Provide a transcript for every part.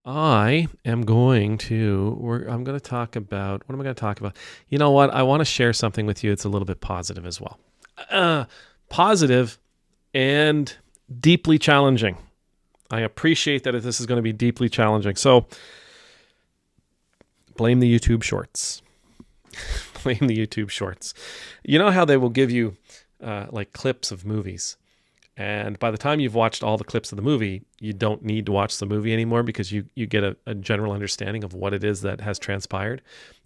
I'm going to talk about, what am I going to talk about? You know what? I want to share something with you. It's a little bit positive as well. Uh, Positive and deeply challenging. I appreciate that this is going to be deeply challenging. So blame the YouTube shorts. Blame the YouTube shorts. You know how they will give you like clips of movies. And by the time you've watched all the clips of the movie, you don't need to watch the movie anymore because you get a general understanding of what it is that has transpired.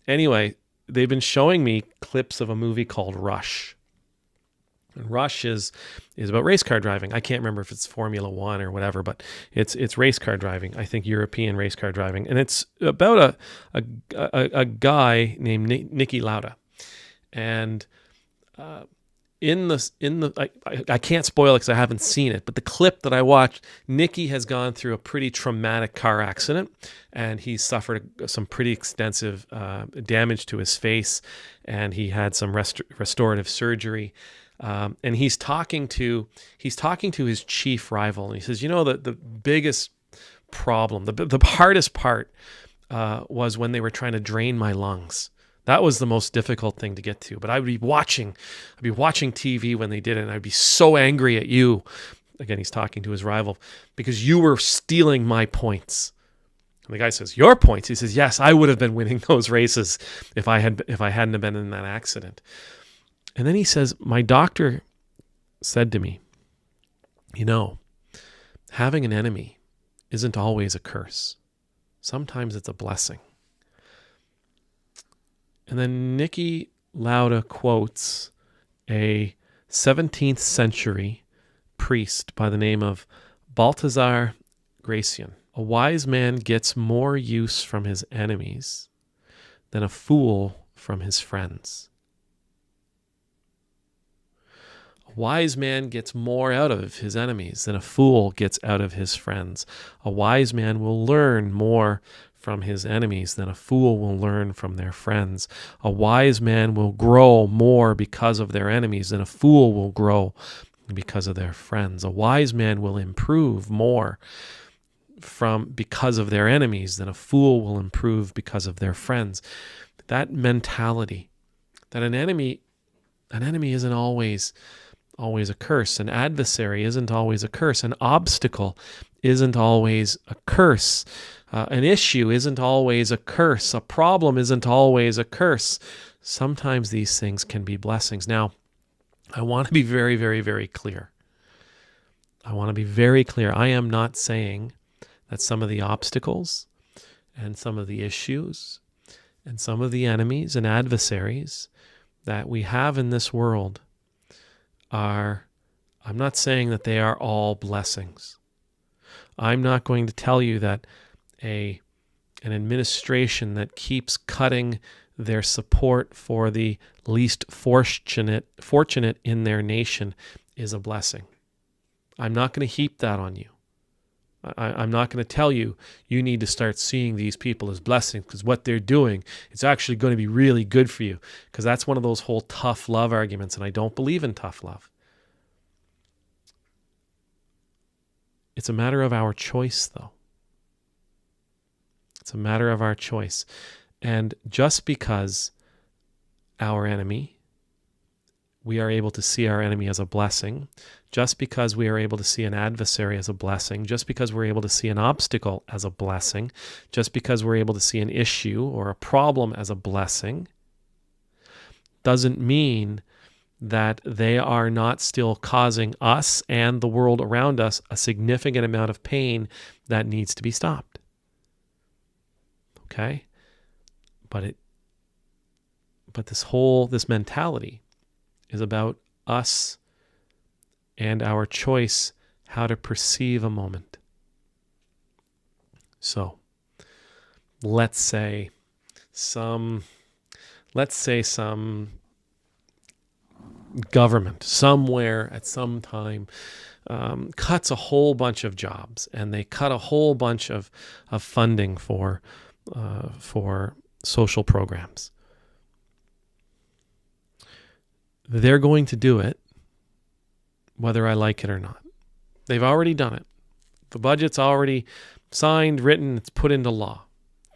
Anyway, they've been showing me clips of a movie called Rush. And Rush is about race car driving. I can't remember if it's Formula One or whatever, but it's race car driving. I think European race car driving, and it's about a guy named Niki Lauda, and I can't spoil it because I haven't seen it, but the clip that I watched, Nicky has gone through a pretty traumatic car accident, and he suffered some pretty extensive damage to his face, and he had some restorative surgery. And he's talking to his chief rival, and he says, you know, the biggest problem, the hardest part was when they were trying to drain my lungs. That was the most difficult thing to get to. But I'd be watching TV when they did it, and I'd be so angry at you. Again, he's talking to his rival, because you were stealing my points. And the guy says, your points? He says, yes, I would have been winning those races if I hadn't have been in that accident. And then he says, my doctor said to me, you know, having an enemy isn't always a curse. Sometimes it's a blessing. And then Niki Lauda quotes a 17th century priest by the name of Balthazar Gracian. A wise man gets more use from his enemies than a fool from his friends. A wise man gets more out of his enemies than a fool gets out of his friends. A wise man will learn more from his enemies than a fool will learn from their friends. A wise man will grow more because of their enemies than a fool will grow because of their friends. A wise man will improve more because of their enemies than a fool will improve because of their friends. That mentality that an enemy isn't always a curse. An adversary isn't always a curse. An obstacle isn't always a curse. An issue isn't always a curse. A problem isn't always a curse. Sometimes these things can be blessings. Now, I want to be very, very, very clear. I am not saying that some of the obstacles and some of the issues and some of the enemies and adversaries that we have in this world I'm not saying that they are all blessings. I'm not going to tell you that an administration that keeps cutting their support for the least fortunate in their nation is a blessing. I'm not going to heap that on you. I'm not going to tell you need to start seeing these people as blessings because what they're doing, it's actually going to be really good for you, because that's one of those whole tough love arguments, and I don't believe in tough love. It's a matter of our choice, though. It's a matter of our choice. And just because we are able to see our enemy as a blessing, just because we are able to see an adversary as a blessing, just because we're able to see an obstacle as a blessing, just because we're able to see an issue or a problem as a blessing, doesn't mean that they are not still causing us and the world around us a significant amount of pain that needs to be stopped. Okay? But this mentality is about us and our choice how to perceive a moment. So, let's say some government somewhere at some time cuts a whole bunch of jobs, and they cut a whole bunch of funding for social programs. They're going to do it whether I like it or not. They've already done it. The budget's already signed, written, it's put into law.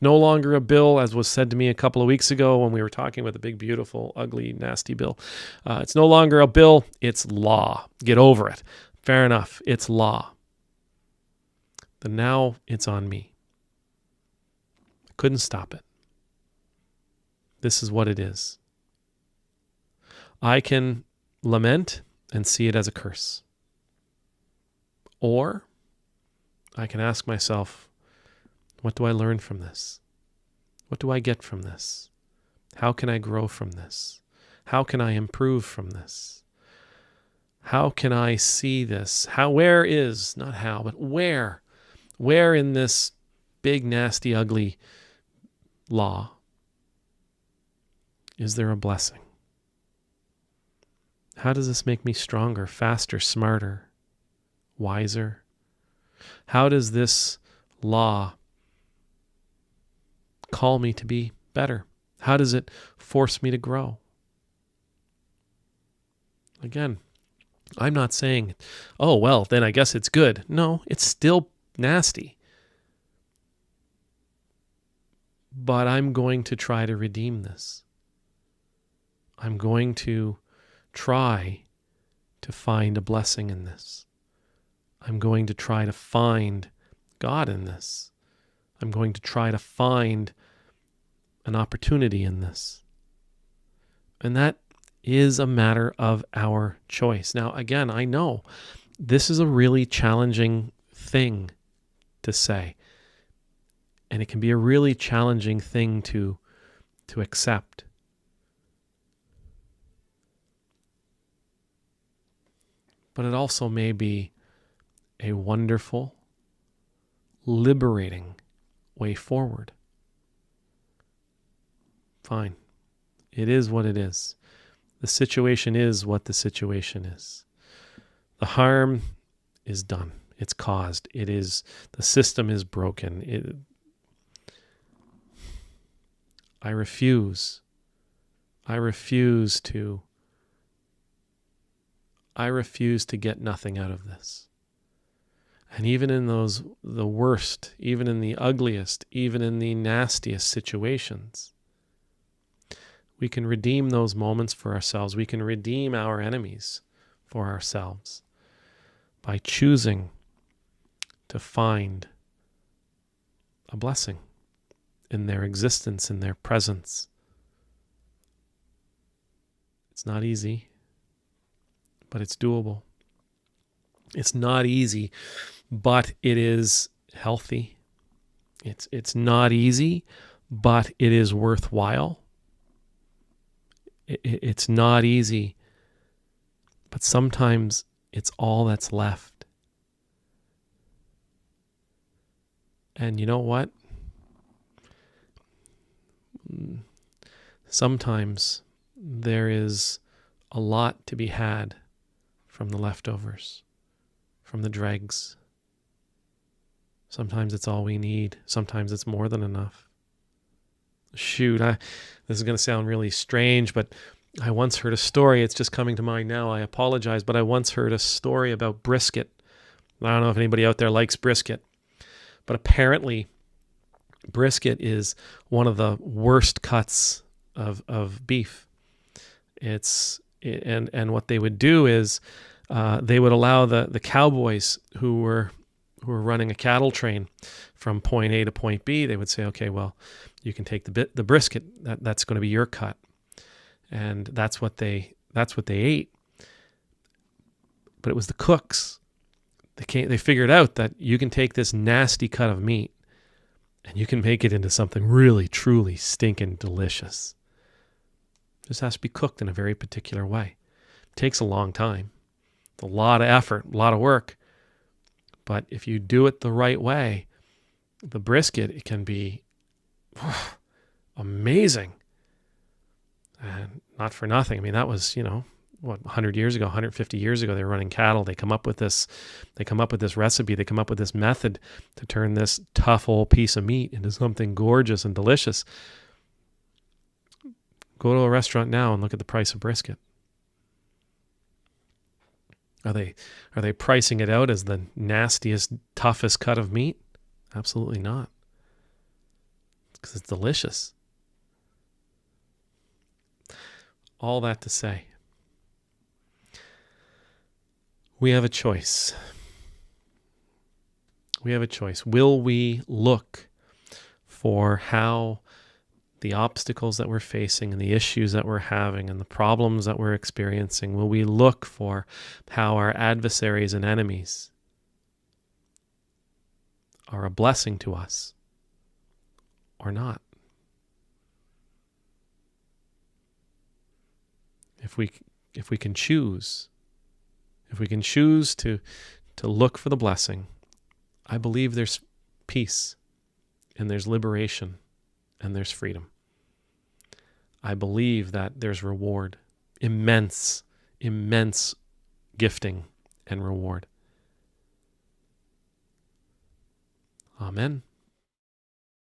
No longer a bill, as was said to me a couple of weeks ago when we were talking about the big, beautiful, ugly, nasty bill. It's no longer a bill, it's law. Get over it. Fair enough, it's law. But now it's on me. I couldn't stop it. This is what it is. I can lament and see it as a curse. Or I can ask myself, what do I learn from this? What do I get from this? How can I grow from this? How can I improve from this? How can I see this? Where in this big, nasty, ugly law is there a blessing? How does this make me stronger, faster, smarter, wiser? How does this law call me to be better? How does it force me to grow? Again, I'm not saying, oh, well, then I guess it's good. No, it's still nasty. But I'm going to try to redeem this. I'm going to try to find a blessing in this. I'm going to try to find God in this. I'm going to try to find an opportunity in this. And that is a matter of our choice. Now, again, I know this is a really challenging thing to say. And it can be a really challenging thing to accept. But it also may be a wonderful, liberating way forward. Fine. It is what it is. The situation is what the situation is. The harm is done. It's caused. The system is broken. I refuse to get nothing out of this. And even in the worst, even in the ugliest, even in the nastiest situations, we can redeem those moments for ourselves. We can redeem our enemies for ourselves by choosing to find a blessing in their existence, in their presence. It's not easy, but it's doable. It's not easy, but it is healthy. It's not easy, but it is worthwhile. It's not easy, but sometimes it's all that's left. And you know what? Sometimes there is a lot to be had from the leftovers, from the dregs. Sometimes it's all we need. Sometimes it's more than enough. Shoot, this is going to sound really strange, but I once heard a story. It's just coming to mind now. I apologize, but I once heard a story about brisket. I don't know if anybody out there likes brisket, but apparently brisket is one of the worst cuts of beef. And what they would do is they would allow the cowboys who were running a cattle train from point A to point B. They would say, okay, well, you can take the brisket. That's going to be your cut, and that's what they ate. But it was the cooks. They figured out that you can take this nasty cut of meat and you can make it into something really, truly stinking delicious. It just has to be cooked in a very particular way. It takes a long time. It's a lot of effort, a lot of work. But if you do it the right way, the brisket, it can be amazing. And not for nothing. I mean, that was, 100 years ago, 150 years ago, they were running cattle. They come up with this recipe. They come up with this method to turn this tough old piece of meat into something gorgeous and delicious. Go to a restaurant now and look at the price of brisket. Are they pricing it out as the nastiest, toughest cut of meat? Absolutely not. Because it's delicious. All that to say, we have a choice. We have a choice. Will we look for how the obstacles that we're facing and the issues that we're having and the problems that we're experiencing, will we look for how our adversaries and enemies are a blessing to us or not? If we can choose, to look for the blessing, I believe there's peace and there's liberation and there's freedom. I believe that there's reward, immense gifting and reward. Amen.